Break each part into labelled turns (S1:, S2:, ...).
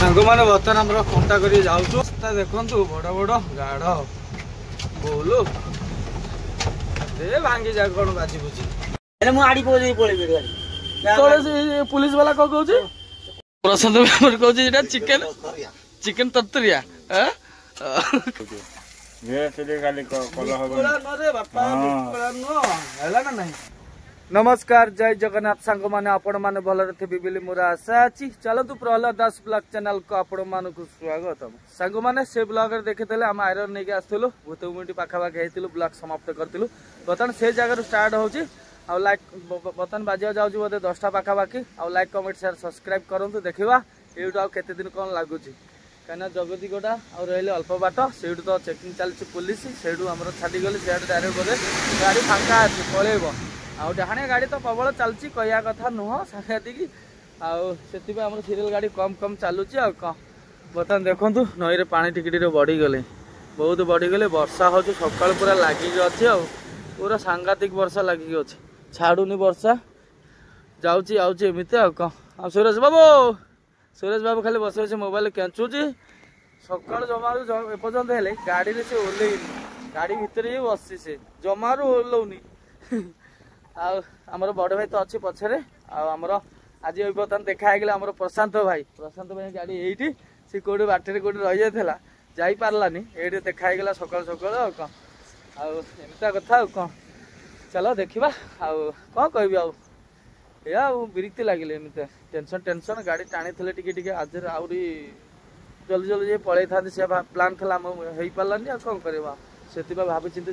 S1: सांग मैंने बर्तमान आम कंटा कर देखु बड़ बड़ गाढ़ बोलो भांगी जा कौन बाजी बुझी पुलिस वाला कौन कह प्रशांत कह चिकेन चिकेन तरतरिया नमस्कार जय जगन्नाथ सांग मैंने आपण मैंने भलरे थे बोली मोर आशा अच्छी चलतु प्रहलाद दास ब्लॉग चैनल को आपण मानक स्वागत सांग मैंने से ब्लॉग देखी आम आयरन नहीं आसलु भूत मिनिट पाखापाखि होती ब्लॉग समाप्त करूँ बर्तमान से जगह स्टार्ट हो लाइक बर्तमान बाजिया जाऊँ बोधे 10टा पाखापाखि लाइक कमेंट शेयर सब्सक्राइब करूँ देखा यूट आते दिन कौन लगुच कहीं जगदीगड़ा और रही अल्प बाट से तो चेकिंग चलती पुलिस से छाड़गली से डायरेक्ट बोले गाड़ी फांका अच्छी पलैब आउ डाणे गाड़ी तो प्रबल चलती कहया कथा नुह सांघातिक आम सीरियल गाड़ी कम कम चलुची आ कौन बर्तमान देखु नई पानी टिके बढ़ीगले बहुत बढ़ीगले वर्षा हो सका पूरा लगिक अच्छे आ पूरा सांघातिक वर्षा लगिक अच्छे छाड़ूनी वर्षा जाऊँगी आउची एमती आ कौन आ सुरेश बाबू खाली बस बस मोबाइल केचुची सका जमारू एपर्तंत हेले गाड़ी से ओल्लैनी गाड़ी भितर ही बसी से जमारू ओल्लौनी आमर बड़ भाई तो अच्छी पछरे आमर आज बर्तमान देखागला आमर प्रशांत भाई गाड़ी ये सी कौटे बाटर कौटे रही जाता जाई पार्लानी ये देखागला सका सका कौन आमता कथा कौन चलो देखा कौन कह या बिरक्ति लगे एमती टेंशन टेंशन गाड़ी टाणी थे टी आज आहरी जल्दी जल्दी पलि था से प्लान था हो पारानी आ कौन करवा से भावी चिंती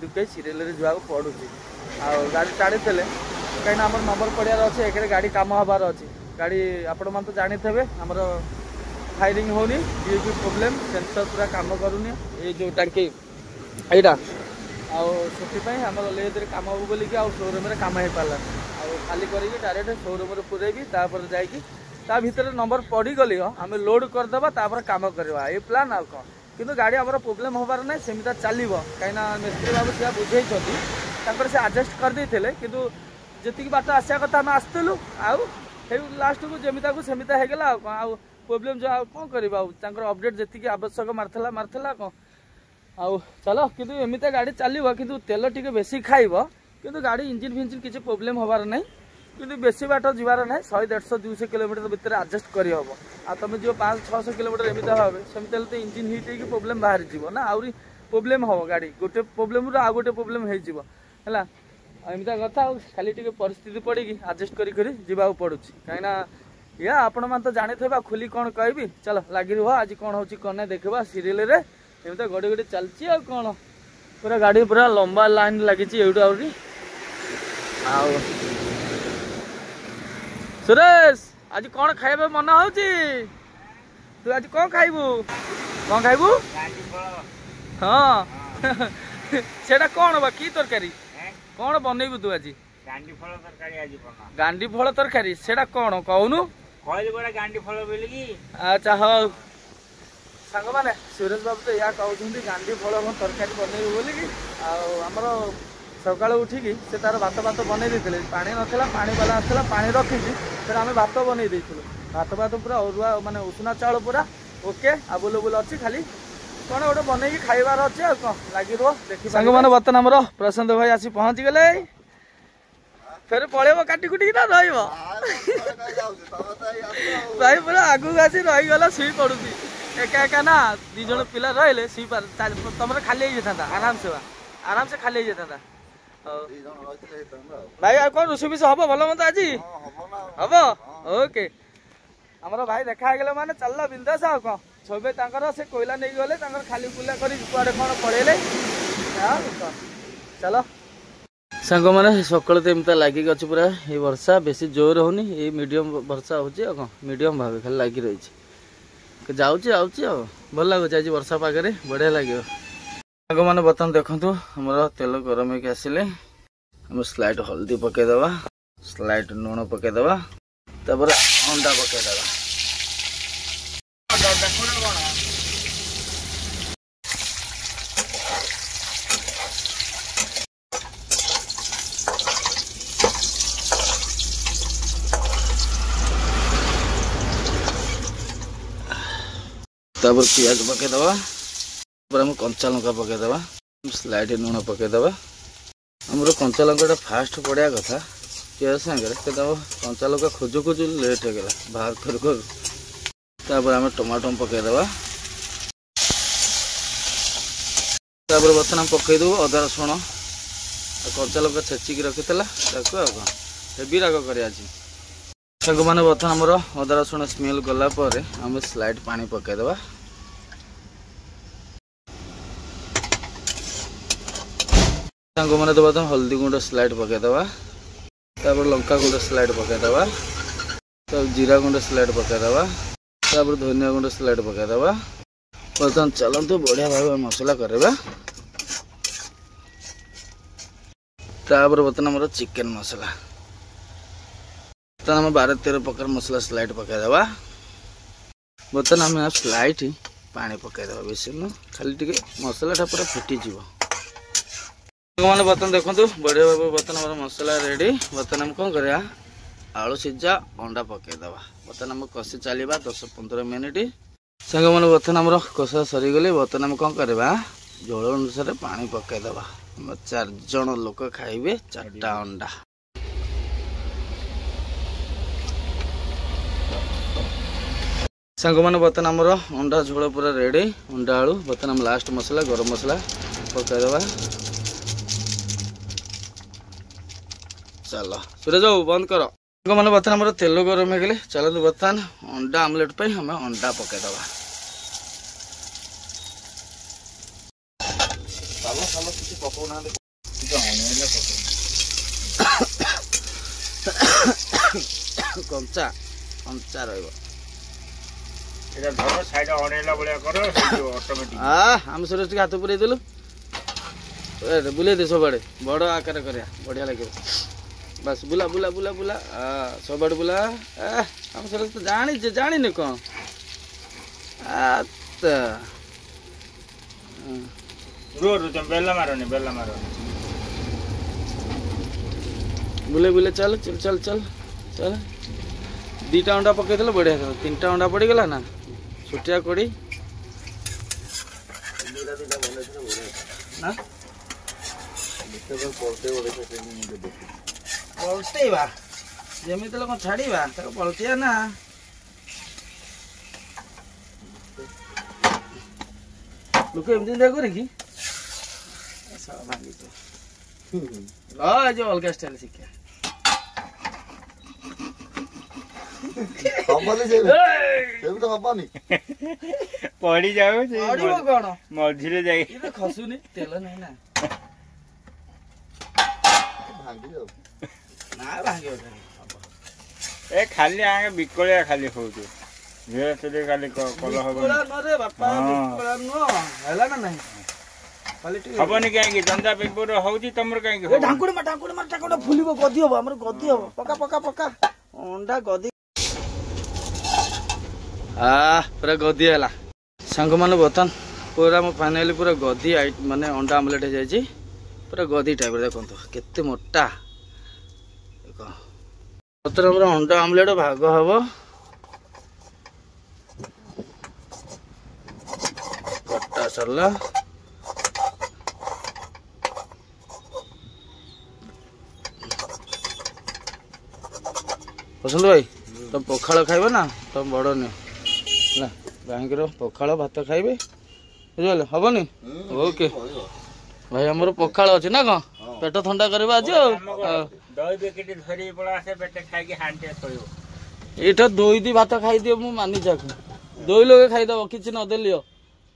S1: दुखे सीरियल जा पड़ू गाड़ी टाणी थे कहीं आम नंबर पड़ार अच्छे एक गाड़ी कम हबार अच्छी गाड़ी आपण मैंने तो जानी थे आमर फायरिंग होनी ये भी प्रोब्लेम सेंसर पूरा काम करूनी ये जो टांकी यहाँ आम लेदे कम हम बोलिक शोरूम कम हो पारा खाली करके डायरेक्ट शोरूम पुरेबी भितर नंबर पड़गली आम लोड करदे कम करवा ये प्लान आ कौन किंतु गाड़ी आम प्रोब्लेम हबार ना सेमती चलो कहीं मिस्त्री बाबू से बुझे से आडजस्ट करदे किंतु जी बाट आसा कथा आम आसलु आउ लास्ट को जमीता को सेमती होगला आउ प्रोब्लेम जो कौन करवा अपडेट जी आवश्यक मारला कौन आउ चलो किंतु एमती गाड़ी चलो किंतु तेल टिके बेसी खाइब किंतु गाड़ी इंजिन फिंजिन किसी प्रोब्लेम हबार ना किंतु बेसी बाट जीवार ना 100-150-200 किलोमीटर भितर आडजस्ट करहब आ तुम जो 500-600 किलोमीटर एमती भावे सेमती तो इंजिन हिट हो प्रोब्लेम बाहरी जीव ना आहरी प्रोब्लेम हम गाड़ी गोटे प्रोब्लेम आउ गोटे प्रोब्लेम है एमती कथा खाली टी परिस्थिति पड़ी आडजस्ट कर पड़ू कहीं या आपण मैंने तो जानी थे खुली कौन कहबी चलो लगी रुह आज कौन हो कौन देखा सीरियल एमती गड़ी गड़ी चलती आ कौन पूरा गाड़ी पूरा लंबा लाइन लगी आहरी सुरेश आज कौन खाइबा मन हो तू आज कौन खाइबू हाँ सेटा कौन बा की तरकारी कौन बनइबू तू आज गांडी फल तरकारी सेटा कौन कहूनु अच्छा हाँ सांग मैंने सुरेश बाबू तो या कहते गांडी फल तरकारी बनइबू बोली आमर सका उठिकी से तार भात बनई देते पानी नाला पानी वाला आसला पानी रखी फिर आम भात बनई देलु भात पूरा अरुआ माने उषुना चाउल पूरा ओके अवेलेबल अच्छी खाली कौन गोटे बनई खाइबार अच्छे आ कौन लगी रुह देखी सांग मैंने बर्तमान आमर प्रशांत भाई आसी पहुँची गले फिर पलैब काटी कुटिक ना भाई पूरा आगू आसी रहीगला शुई पड़ू एका एका ना दी जन पिला रही शुई पार तुम खाली जाता आराम से खाली जाता भाई आ कौन रोष विष हम भल मत आज हम ओके आमर भाई देखा माने चलला बिंदास आ कौन छबे से कोयला नहीं गले खाली पुला कर कुआडे कौन पड़ेले चलो सांग मैंने सकाल तो एमती लगिक अच्छी पूरा ये वर्षा बेसी जोर होनी ये मीडियम वर्षा हो मीडियम भाव खाली लगी रही जाऊँगी भल लगुच आज वर्षा पागे बढ़िया लगे सांग मैंने बर्तमान देखु आमर तेल गरम होकर आसिले स्लाइड हल्दी पकईदे स्लाइड लुण पकईदे अंडा पकईदे तापर पियाज पकईदबा आम कंचा लंका पकईदबा स्लाइड लुण पकईदबा आमर कंचा लंका फास्ट पड़ा कथा पियाज सागर कंचा लंका खोजु खोजु लेट हो गला बाहर कर आम टमाटो पकईदबा बर्तमान पकईदेव अदा रसुण कंचा लंका छेचिक रखी हेवी राग कर मैंने बर्तमान आमर अदा रसुण स्मेल गलापर आम स्लाइड पानी पकईदबा मैंने तो बर्तमान हल्दी गुंड स्लाइड पकईदबा लंका गुंड स्लाइड पकईदबा जीरा गुंड स्लाइड पकईदबा धनिया गुंड स्लाइड पकईदबा बर्तमान चलतु बढ़िया भाव मसला करवा बर्तमान आम चिकेन मसला आम 12-13 प्रकार मसला स्लाइड पकईदबा बर्तमान आम स्लाइड पानी पकईदबा बेस खाली टे मसलाटा पूरा फिटिज मैंने बर्तमान देखो बढ़िया भाव बर्तमान आम मसला रेडी बर्तमान आम कौन करा आलू सीझा अंडा पकईदबा बर्तमान आम कषि चलवा 10-15 मिनिट सांग मैंने बर्तमान आम कषा सरीगले बर्तमान आम कौन करवा झोल अनुसार पानी पकईदबा 4 जन लोक खाइबे 4टा अंडा सांग मैंने बर्तमान आमर अंडा झोल पूरा रेडी अंडा आलू बर्तमान आम लास्ट मसला गरम मसला पकईदबा चलो सुरेश बाबू बंद कर मैंने बर्तमान आम तेल गरम हो गले चलो बर्तमान अंडा आमलेट पे हमें अंडा पकईदबा कंचा कंचा रम सुरेश हाथ पुरे देलु बुले दे सब बड़ आकार कर बढ़िया लगे बस बुला बुला बुला बुला सब बुला हम सुरेश तो जानी कौन बुले बुले चल चल चल चल चल 2टा अंडा पकईदे बढ़िया था 3टा अंडा पड़गला ना छुटिया कोड़ी पलटेवा जमी कौन छाड़ा पलटिया ना लोक एमती देखो कि जो अलग स्टाइल शिक्षा
S2: पड़ी जाओ
S1: कौन
S2: मझे जाए
S1: खसुनी तेल नहीं ना
S2: ए खाली आगे बिकलिया खाली हो खाली कल हबनी कहीं जंदा पेपर होची तुम कहीं
S1: ढांकुड़ी मार फुल गदी हम आम गदी हम पका पका पका अंडा गदी पूरा गदी है सांग मैंने बर्तमान पूरा फाइनाली पूरा गदी माने अंडा आमलेट हो जाए पूरा गदी टाइप देखो केते मोटा बर्तमान अंडा आमलेट भाग हम कटा सरला पसंद भाई तुम पखाड़ खाइबे ना तुम बड़ नियो कहीं पखाड़ भात खाइबे बुझे हेनी ओके भाई आमर पखाड़ अच्छे ना कौन पेट ठंडा करवा आज ये दही दी भात खाई दियो मु मानी जाक दही लगे खाईदब कि नदेली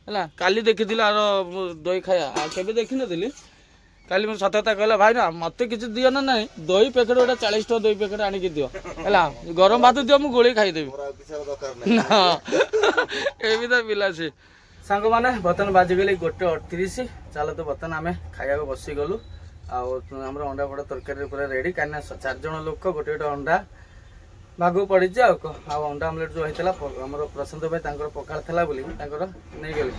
S1: है काली देखी आर दही खाया केवे देखी नी काली मैं सतता कहला भाई ना मत किसी दियो ना नहीं दही पैकेट गोटे 40 टका दही पैकेट आनिक दियो है गरम भात दियो मुझे गोली खाईदेवी एमती पिला सी सांग मैंने बर्तमान बाजिगले 1:38 चलो तो बर्तमान आम खाया बसी गलु आम अंडा फड़ा तरकारी पूरा रेडी कहीं 4 जन लोक गोटे गोटे अंडा भाग पड़ी अंडा आमलेट जो होता आम प्रशांत भाई पखाड़ था बोली नहीं गले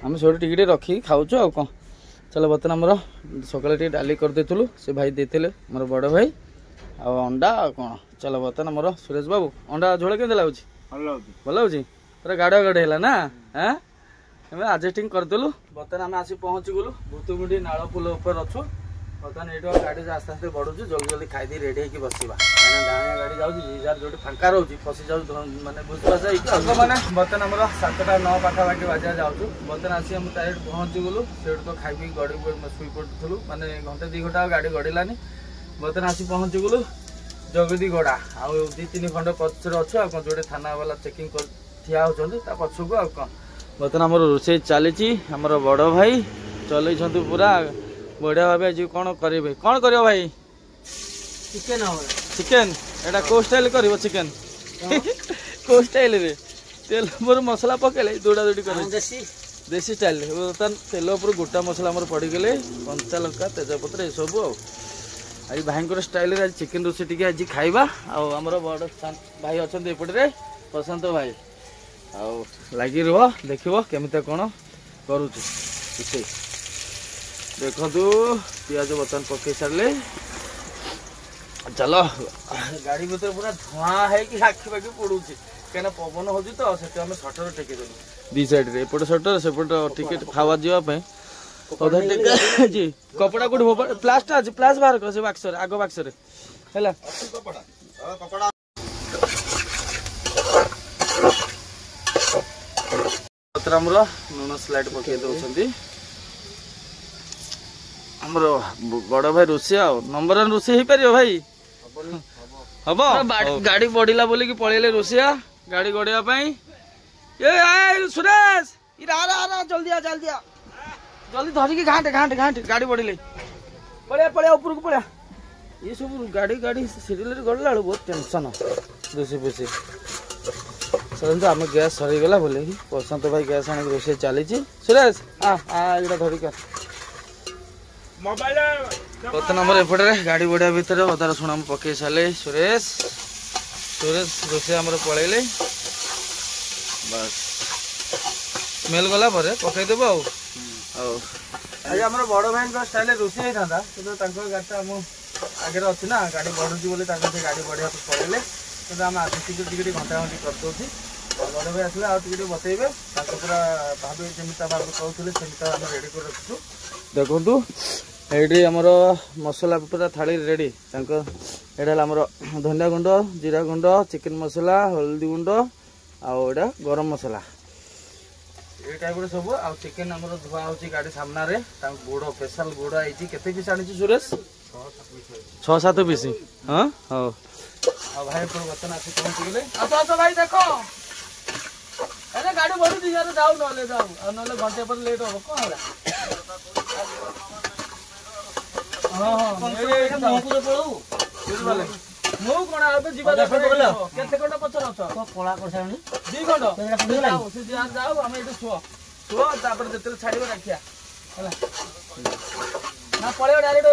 S1: आम सब टिके रखी खाऊ कौन चलो बर्तमान आमर सकाल डाली कर देलु से भाई देते मोर बड़ भाई अंडा कौन चलो बर्तमान आमर सुरेश बाबू अंडा झोल के लगुच भल हो पूरा गाढ़ गाढ़ है ना হ্যাঁ ଆମେ ଆଡଜଷ୍ଟିଂ କରିଦେଲୁ। ବର୍ତ୍ତମାନ ଆମେ ଆସି ପହଞ୍ଚିଗଲୁ ଭୂତୁମୁଣ୍ଡି ନାଳ ପୋଲ ଉପରେ ଅଛୁ। ବର୍ତ୍ତମାନ ଏଇଠୁ ଗାଡ଼ି ଆସ୍ତେ ଆସ୍ତେ ବଢୁଛୁ, ଜଲ୍ଦି ଜଲ୍ଦି ଖାଇଦେଇ ରେଡି ହେଇକି ବସିବା। କାହିଁକିନା ଡାହାଣିଆ ଗାଡ଼ି ଯାଉଛି, ଯାହାର ଯୋଉଠି ଫାଙ୍କା ରହୁଛି ପଶି ଯାଉଛି, ମାନେ ବୁଝିପାରୁଛ ହେଇକି ମାନେ ବର୍ତ୍ତମାନ ଆମର 7ଟା 9 ପାଖାପାଖି ବାଜିଆ ଯାଉଛୁ। ବର୍ତ୍ତମାନ ଆସି ଆମେ ଡାଇରେକ୍ଟ ପହଞ୍ଚିଗଲୁ। ସେଇଠୁ ତ ଖାଇ ପିଇ ଗଡ଼ି ଶୋଇ ପଡ଼ୁଥିଲୁ, ମାନେ ଘଣ୍ଟେ 2 ଘଣ୍ଟା ଆଉ ଗାଡ଼ି ଗଡ଼ିଲାନି। ବର୍ତ୍ତମାନ ଆସି ପହଞ୍ଚିଗଲୁ ଜଗଦିଗଡ଼ା, ଆଉ 2-3 ଖଣ୍ଡ ପଛରେ ଅଛୁ। ଆଉ କ'ଣ ଯୋଉଠି ଥାନା ବାଲା ଚେକିଂ ଠିଆ ହେଉଛନ୍ତି ତା ପଛକୁ। ଆଉ କ'ଣ ବର୍ତ୍ତମାନ ଆମର ରୋଷେଇ ଚାଲିଛି। ଆମର ବଡ଼ ଭାଇ ଚଲେଇଛନ୍ତି ପୁରା ବଢ଼ିଆ ଭାବେ। ଆଜି କ'ଣ କରିବେ, କ'ଣ କରିବ ଭାଇ?
S3: ଚିକେନ ହବ।
S1: ଚିକେନ ଏଇଟା କୋଉ ଷ୍ଟାଇଲ କରିବ? ଚିକେନ କୋଉ ଷ୍ଟାଇଲରେ? ତେଲ ଉପରେ ମସଲା ପକେଇଲେ ଦୌଡ଼ା ଦୌଡ଼ି କରିବ, ଦେଶୀ ଷ୍ଟାଇଲରେ। ବର୍ତ୍ତମାନ ତେଲ ଉପରୁ ଗୋଟା ମସଲା ଆମର ପଡ଼ିଗଲେ, କଞ୍ଚା ଲଙ୍କା, ତେଜପତ୍ର ଏସବୁ। ଆଉ ଆଜି ଭାଇଙ୍କର ଷ୍ଟାଇଲରେ ଆଜି ଚିକେନ ରୋଷେଇ ଟିକେ ଆଜି ଖାଇବା। ଆଉ ଆମର ବଡ଼ ଭାଇ ଅଛନ୍ତି ଏପଟରେ, ପ୍ରଶାନ୍ତ ଭାଇ। ଆଉ ଲାଗି ରୁହ, ଦେଖିବ କେମିତି କ'ଣ କରୁଛୁ ରୋଷେଇ। ଦେଖନ୍ତୁ ପିଆଜ ବର୍ତ୍ତମାନ ପକେଇ ସାରିଲେ। ଚାଲ, ଗାଡ଼ି ଭିତରେ ପୁରା ଧୂଆଁ ହେଇକି ଆଖି ପାଖି ପଡ଼ୁଛି, କାହିଁକିନା ପବନ ହେଉଛି ତ। ସେଠି ଆମେ ସଟର ଟେକିଦେଲୁ 2 ସାଇଡ୍ରେ, ଏପଟେ ସଟର ସେପଟେ ଟିକେ ହାୱା ଯିବା ପାଇଁ ଅଧା ଟେକା ହେଇଛି। କପଡ଼ା କୋଉଠି ପ୍ଲାଷ୍ଟ ଅଛି, ପ୍ଲାଷ୍ଟ ବାହାର କର ସେ ବାକ୍ସରେ, ଆଗ ବାକ୍ସରେ ହେଲା। ଆମର ଲୁଣ ସ୍ଲାଇଡ୍ ପକେଇ ଦଉଛନ୍ତି। ଆମର ବଡ଼ ଭାଇ ରୋଷେଇ, ଆଉ ନମ୍ବର 1 ରୋଷେଇ ହେଇପାରିବ ଭାଇ? ହବ। ଗାଡ଼ି ବଢିଲା ବୋଲିକି ପଳେଇଲେ ରୋଷେଇଆ ଗାଡ଼ି ଗଡ଼ିବା ପାଇଁ। ଏ ସୁରେଶ ଜଲ୍ଦି ଆ, ଜଲ୍ଦି ଧରିକି ଘାଣ୍ଟେ ଗାଡ଼ି ବଢିଲେ। ପଳେଆ ଉପରକୁ ପଳେଆ। ଏ ସବୁ ଗାଡ଼ି ସିରିଏଲରେ ଗଡ଼ିଲା ବେଳକୁ ବହୁତ ଟେନସନ। ରୋଷେଇ ଫୋଷେଇ ସରିନ୍ତୁ, ଆମେ ଗ୍ୟାସ୍ ସରିଗଲା ବୋଲି ପ୍ରଶାନ୍ତ ଭାଇ ଗ୍ୟାସ୍ ଆଣିକି ରୋଷେଇ ଚାଲିଛି। ସୁରେଶ ଏଇଟା ଧରିକି ବର୍ତ୍ତମାନ ଆମର ଏପଟରେ ଗାଡ଼ି ବଢ଼ିଆ ଭିତରେ ଅଦା ରସୁଣ ଆମେ ପକେଇ ସାରିଲେ। ସୁରେଶ ରୋଷେଇ ଆମର ପଳେଇଲେ। ବାସ୍ ସ୍ମେଲ୍ ଗଲା ପରେ ପକେଇଦେବୁ। ଆଉ ଆଜି ଆମର ବଡ଼ ଭାଇଙ୍କ ଷ୍ଟାଇଲରେ ରୋଷେଇ ହେଇଥାନ୍ତା, କିନ୍ତୁ ତାଙ୍କ ଗାଡ଼ିଟା ଆମ ଆଗରେ ଅଛି ନା, ଗାଡ଼ି ବଢ଼ୁଛି ବୋଲି ତାଙ୍କ ସେ ଗାଡ଼ି ବଢ଼ିବାକୁ ପଳେଇଲେ। କିନ୍ତୁ ଆମେ ଆଜି ଟିକେ ଘଣ୍ଟା କରିଦେଉଛି। ବଡ଼ ଭାଇ ଆସିଲେ ଆଉ ଟିକେ ବତେଇବେ। ତାଙ୍କ ପୁରା ଭାବେ ଯେମିତି କହୁଥିଲେ ସେମିତି ଆମେ ରେଡ଼ି କରି ରଖିଛୁ। ଦେଖନ୍ତୁ ଏଇଠି ଆମର ମସଲା ପୁରା ଥାଳି ରେଡ଼ି। ତାଙ୍କ ଏଇଟା ହେଲା ଆମର ଧନିଆ ଗୁଣ୍ଡ, ଜିରା ଗୁଣ୍ଡ, ଚିକେନ ମସଲା, ହଳଦୀ ଗୁଣ୍ଡ, ଆଉ ଏଇଟା ଗରମ ମସଲା, ଏଇ ଟାଇପ୍ର ସବୁ। ଆଉ ଚିକେନ ଆମର ଧୁଆ ହେଉଛି ଗାଡ଼ି ସାମ୍ନାରେ। ତାଙ୍କ ଗୋଡ଼ ସ୍ପେଶାଲ ଗୋଡ଼ ହେଇଛି। କେତେ ପିସ୍ ଆଣିଛୁ ସୁରେଶ? 6-7 ପିସ୍। ହଁ ହଉ। ଆଉ ଭାଇ ବର୍ତ୍ତମାନ ଆସି ପହଞ୍ଚିଗଲେ। ଆସ ଭାଇ ଦେଖ, ଗାଡ଼ି ବଢୁଛି, ଯାଉ ନହେଲେ ଆଉ ନହେଲେ ଘଣ୍ଟେ ପରେ ଲେଟ୍ ହବ। କ'ଣ ହେଲା? ମୁଁ କ'ଣ ଏବେ ଯିବା କେତେ ଖଣ୍ଡ ପଛରେ ଅଛ? କଳା କରିସାରିଣି 2 ଖଣ୍ଡ ଯାଉ। ଆମେ ଏଠି ଶୁଅ, ତାପରେ ଯେତେବେଳେ ଛାଡ଼ିବ ରାଖିଆ ହେଲା ନା, ପଳେଇବା ଡାଇରେକ୍ଟ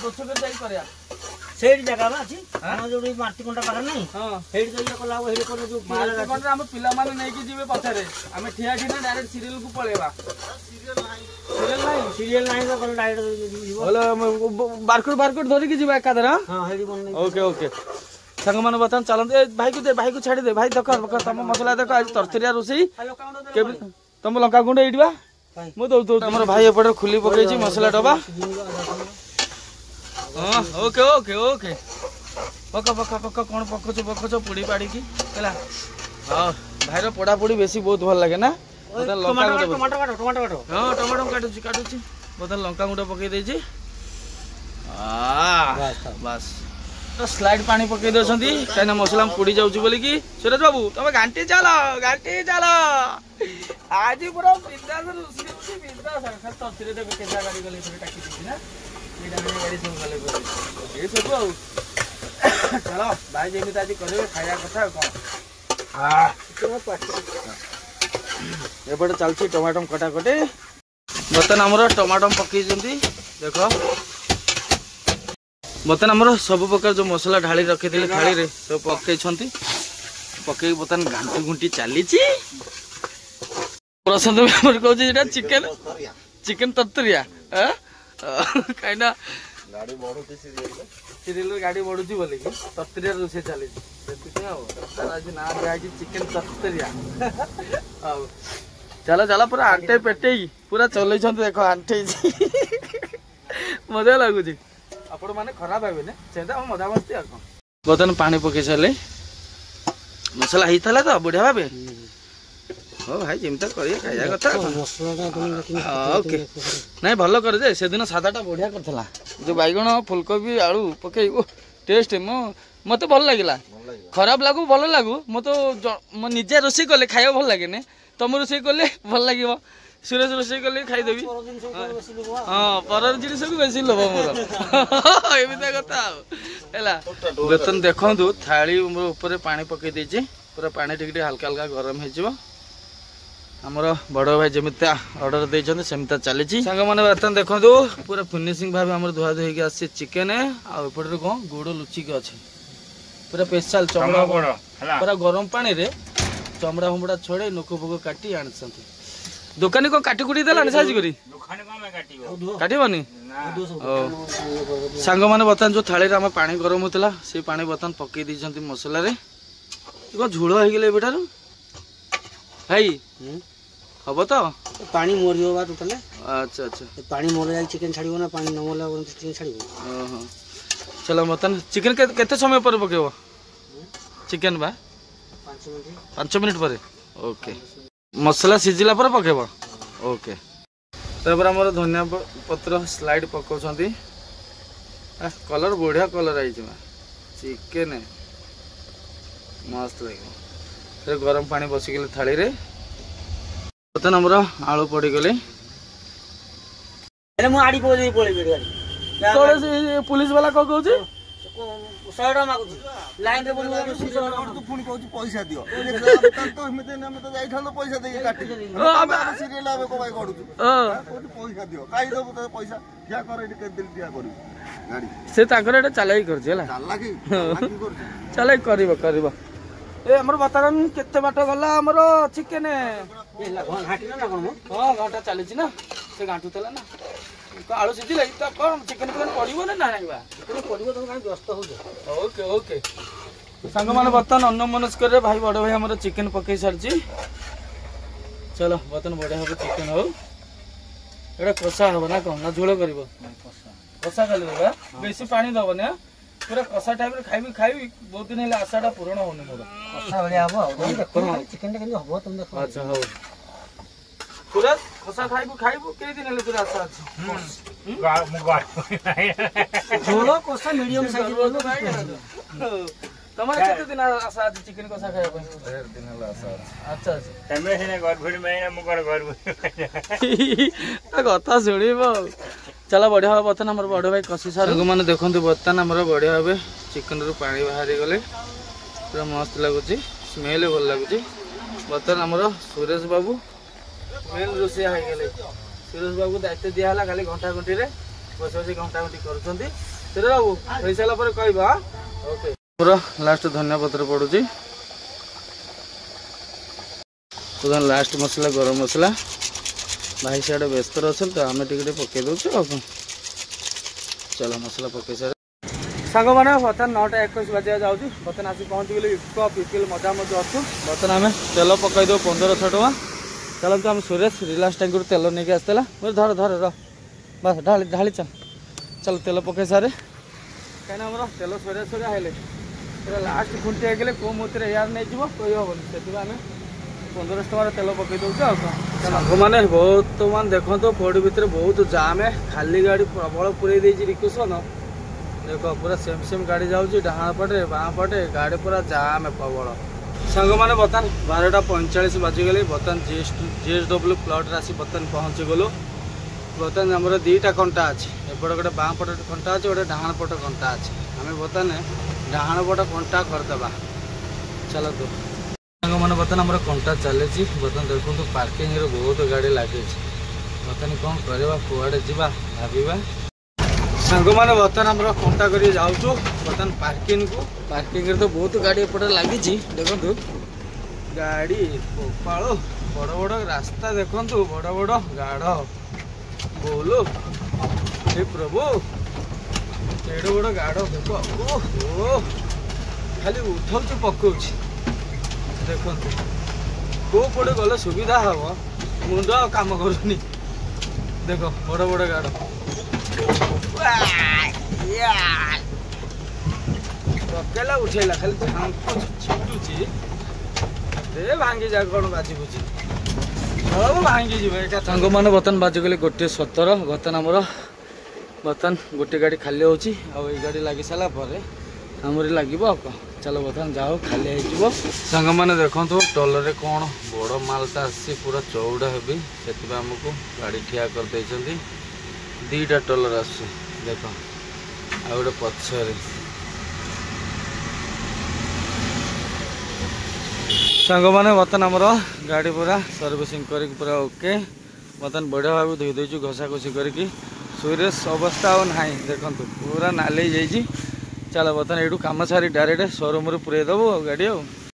S1: ଦୋଷରେ ଯାଇ କରିବା।
S3: ସେଇଠି ଜାଗା ଅଛି ଯୋଉଠି ମାଟି କଣ୍ଟା ପାଖରେ ନାହିଁ, ସେଇଠି ଯାଇକି କଲା ହବ। ସେଇଠି କଲେ ଯୋଉ
S1: ଆମ ପିଲାମାନେ ନେଇକି ଯିବେ ପଛରେ, ଆମେ ଠିଆ ଠିଆ ଡାଇରେକ୍ଟ ସିରିଏଲକୁ ପଳେଇବା।
S3: ସିରିଏଲ ନାହିଁ ତ କଲେ ଡାଇରେକ୍ଟ
S1: ବାରକୁଟ ଧରିକି ଯିବା ଏକାଥରେ। ଓକେ ସାଙ୍ଗମାନେ ବର୍ତ୍ତମାନ ଚାଲନ୍ତୁ। ଏ ଭାଇକୁ ଛାଡ଼ିଦେ। ଭାଇ ଦେଖ ତମ ମସଲା ଦେଖ, ଆଜି ତରତରିଆ ରୋଷେଇ। ତମ ଲଙ୍କା ଗୁଣ୍ଡ ଏଇଠି ବା ମୁଁ ଦଉ। ଆମର ଭାଇ ଏପଟେ ଖୁଲି ପକେଇଛି ମସଲା ଡବା। ଓକେ ପକ କ'ଣ ପକଉଛ ପୋଡ଼ି ପାଡ଼ିକି ହେଲା। ହଁ ଭାଇର ପୋଡ଼ା ପୋଡ଼ି ବେଶୀ ବହୁତ ଭଲ ଲାଗେ ନା। ଟମାଟୋ କାଟୁଛି। ବର୍ତ୍ତମାନ ଲଙ୍କା ଗୁଣ୍ଡ ପକେଇ ଦେଇଛି। ବାସ୍ ସ୍ଲାଇଡ୍ ପାଣି ପକେଇ ଦେଉଛନ୍ତି, କାହିଁକିନା ମସଲା ପୋଡ଼ି ଯାଉଛି ବୋଲିକି। ସୁରେଶ ବାବୁ ତମେ ଘାଣ୍ଟି ଚାଲ। ଆଜି ପୁରା ବିନ୍ଦାସ ରୋଷେଇ ତରତରିରେ ଦେଖ କେତେ ଗାଡ଼ି ଗଲେ ଟାକି ଦେଇଛି ନା, ଗାଡ଼ି ସବୁ ଗଲେ ଏ ସବୁ। ଆଉ ଚାଲ ଭାଇ ଯେମିତି ଆଜି କରିବେ ଖାଇବା କଥା। ଆଉ କ'ଣ ଏପଟେ ଚାଲିଛି ଟମାଟୋ କଟାକଟି। ବର୍ତ୍ତମାନ ଆମର ଟମାଟୋ ପକେଇଛନ୍ତି। ଦେଖ ବର୍ତ୍ତମାନ ଆମର ସବୁ ପ୍ରକାର ଯୋଉ ମସଲା ଢାଳି ରଖିଥିଲେ ଥାଳିରେ ସବୁ ପକେଇଛନ୍ତି। ପକେଇକି ବର୍ତ୍ତମାନ ଘାଣ୍ଟି ଘୁଣ୍ଟି ଚାଲିଛି। ପ୍ରଶାନ୍ତ କହୁଛି ଏଇଟା ଚିକେନ ତରତରିଆ, କାହିଁକିନା ସିରିଏଲରେ ଗାଡ଼ି ବଢୁଛି ବୋଲିକି ତରତରିଆ ରୋଷେଇ ଚାଲିଛି, ସେଥିପାଇଁ। ଆଉ ତାର ଆଜି ନାଁ ଦିଆହେଇଛି ଚିକେନ ତରତରିଆ। ଆଉ चला चला पूरा आंटे पेटे पूरा चल देख आंटे मजा लगुच आपण मैंने खराब है से मजा मस्ती आ बर्तन पानी पकई सारे मसला होता तो बढ़िया भावे हो भाई जमी खाया कथा ओके नहीं भल कर जे से दिन सादा टा बढ़िया करथला जो बैगण फुलकोबी आलू पकई टेस्ट मत भल लगे खराब लागू भल लागू मत मो निजे रोषे कले खाया भल लगे तुम रोषे कले भल लगे सुरेश रोषे कले खाईदेवी हाँ पर जिन को बेसी लोभ मोर एमती कथा बर्तन देखु थाली ऊपर पानी पकई देछि पूरा पानी टिके हल्का हल्का गरम हो आमर बड़ भाई जमी ऑर्डर देते सेमता चली सांग मैंने बर्तन देखो पूरा फिनिशिंग भाव आम धुआ धुई के आसी चिकेन आउपटे कौन गुड़ लुचिक अच्छे पूरा स्पेशल चमड़ा पूरा गरम पानी रे चमड़ा फमड़ा छोड़े नोक फोक काटी आनी दुकानी को काटी कुटी देला साजी करी काटबनी सांग मैंने बर्तन जो थाली आम पानी गरम होता से पानी बर्तन पकई दी मसला कौन झोल हो गले बेटार भाई हम तो
S3: पानी मोर टोटाल
S1: अच्छा अच्छा
S3: पानी मोर जाए चिकेन छाड़ ना पानी न मोरला चिकेन छाड़
S1: चलो बर्तन चिकेन केते समय पर पकेब चिकेन बा 5 मिनट पर ओके मसला सिझिला पर पकेब ओके तापर आम धनिया पत्र स्लाइड पकाउछंती कलर बढ़िया कलर आई चिकेन मस्त लगे गरम पानी बसिगले थाली रे बर्तन आमर आलू पड़गले पुलिस वाला कौन कहूँ
S3: 100 टका मागुची लाइन रे बोलू
S4: तू पुणी कहू पैसा दियो तो एमते हम तो जाई थालो पैसा देई काटी अब सीरियल आबे को भाई करू पैसा दियो काई दबो तो पैसा क्या करे के दिल दिया करू गाड़ी
S1: से ताकर एटा चालाई कर जेला
S4: चालाकी कर
S1: चालाई करबो ए हमर बतारन केते बाट गला हमर चिकेन
S3: एला घन हाटी ना कोन
S1: हां घंटा चली छी ना से गांठू तला ना आलू सिझी लगी तो कौन चिकेन चिकेन पड़ो ना ना
S3: पड़ो तुम कहीं व्यस्त हो
S1: ओके ओके सांग मैंने बर्तन अन्न मनस्क भाई बड़ भाई हमारे चिकेन पकई सारी चलो बर्तन बढ़िया हम चिकेन हो एटा कषा हम ना कौन ना झोल कर कषा खाली देगा बेसी पानी दबनी पूरा कषा टाइप खाइबी खाइबी बहुत दिन है आशाटा पूरण होनी मोर
S3: कषा भलिया हम चिकेन टा हम तुम देखो
S1: अच्छा हो पूरा खसा खाइबू खाइबू के दिन ले पूरा आशा अछि
S3: झोलो कोसा मीडियम साइज रो
S1: तमरे केते दिन आशा अछि चिकेन कसा खाय पे ढेर दिन हला आशा अच्छा अच्छा
S2: तमे सिने घर भुड़ी में मुकर घर
S1: कथा सुनिबो चला बढ़िया हो बर्तन हमर बड़ भाई कसी सार माने देखंतु बर्तन हमर बढ़िया होबे चिकेन रो पानी बाहरी गले पूरा मस्त लागुची स्मेल भल लागुची बर्तन हमर सुरेश बाबू मेन रोषिया हो गले सुरेश बाबू दायित्व दिया खाली घंटा घंटी रे बस बस घंटा घंटी करुछंती सुरेश बाबू हो साला पर कहबा ओके पूरा लास्ट धनिया पत्र पड़ुची पूरा लास्ट मसला गरम मसला भाई साइड व्यस्त अच्छे तो आम टे पकई दौ चलो मसला पकई सारे सांग मैंने बर्तन 9:21 बजे जाऊँ बर्तन आसी पहुँची गली पिपिल मजा मजा अच्छु बर्तन आम तेल पकई दो 1500 टका चलते आम सुरेश रिलायंस टैंक तेल नहीं आसला धर धर रह बस ढाली ढाली चल चल तेल पकई सारे कहीं आम तेल सरिया सरिया हेले पूरा लास्ट खुंटी आगे कौ मुहूर्त यार नहीं जीव कही हेनी से आम 1500 टकर तेल पकई दौ मैंने बर्तमान देखो तो पौड़ी भितर बहुत जाम है खाली गाड़ी प्रबल पूरे रिक्वेशन देख पूरा सेम सेम गाड़ी जाऊँगी डाण पटे बाँ पटे गाड़ी पूरा जाम है प्रबल सांग मैंने बर्तन 12:45 बाजिगले बर्तन JSW प्लॉट आसी बर्तन पहुँची गलु बर्तन आमर 2टा कंटा अच्छे एपटे गोटे बाँ पट कंटा अच्छे गोटे डाण पट कंटा अच्छे आम बर्तन डाण पट कंटा करदे चलो तो सांग मैंने बर्तन आम कंटा चली बर्तन देखो पार्किंग रे बहुत गाड़ी लगे बर्तन कौन करवा कुआड़े जावा भावा सांग मैंने बर्तन आम कंटा कर जाऊँ बर्तन पार्किंग रे तो बहुत गाड़ी एपटे लगी देखु गाड़ी गोपाल बड़ बड़ रास्ता देखु बड़ बड़ गाढ़ बोलो हे प्रभु एड बड़ गाढ़ देख ओहो खाली उठाऊ पकाऊ देखो कौ पटे गले सुविधा हम ମୁଣ୍ଡ ଆଉ କାମ କରୁନି ଦେଖ ବଡ଼ ବଡ଼ ଗାଡ଼ ପକେଇଲା ଉଠେଇଲା ଖାଲି ଛିଟୁଛି ଏ ଭାଙ୍ଗି ଯା କ'ଣ ବାଜି ବୁଝି ସବୁ ଭାଙ୍ଗିଯିବ ଏକା ସାଙ୍ଗମାନେ ବର୍ତ୍ତମାନ ବାଜିଗଲେ 1:17 ବର୍ତ୍ତମାନ ଆମର ବର୍ତ୍ତମାନ ଗୋଟେ ଗାଡ଼ି ଖାଲି ହେଉଛି ଆଉ ଏଇ ଗାଡ଼ି ଲାଗି ସାରିଲା ପରେ ଆମରି ଲାଗିବ ଆଉ କ'ଣ ଚାଲ ବର୍ତ୍ତମାନ ଯାଉ ଖାଲି ହେଇଯିବ ସାଙ୍ଗମାନେ ଦେଖନ୍ତୁ ଟଲରେ କ'ଣ ବଡ଼ ମାଲଟା ଆସିଛି ପୁରା ଚଉଡ଼ା ହେବି ସେଥିପାଇଁ ଆମକୁ ଗାଡ଼ି ଠିଆ କରିଦେଇଛନ୍ତି ଦୁଇଟା ଟଲର ଆସୁଛି ଦେଖ ଆଉ ଗୋଟେ ପଛରେ ସାଙ୍ଗମାନେ ବର୍ତ୍ତମାନ ଆମର ଗାଡ଼ି ପୁରା ସର୍ଭିସିଂ କରିକି ପୁରା ଓକେ ବର୍ତ୍ତମାନ ବଢ଼ିଆ ଭାବେ ଧୋଇ ଦେଇଛୁ ଘଷାଘଷି କରିକି ସୁରେଶ ଅବସ୍ଥା ଆଉ ନାହିଁ ଦେଖନ୍ତୁ ପୁରା ନାଲି ହେଇଯାଇଛି ଚାଲ ବର୍ତ୍ତମାନ ଏଇଠୁ କାମ ସାରି ଡାଇରେକ୍ଟ ସୋରୁମ୍ରୁ ପୁରେଇ ଦେବୁ ଆଉ ଗାଡ଼ି ଆଉ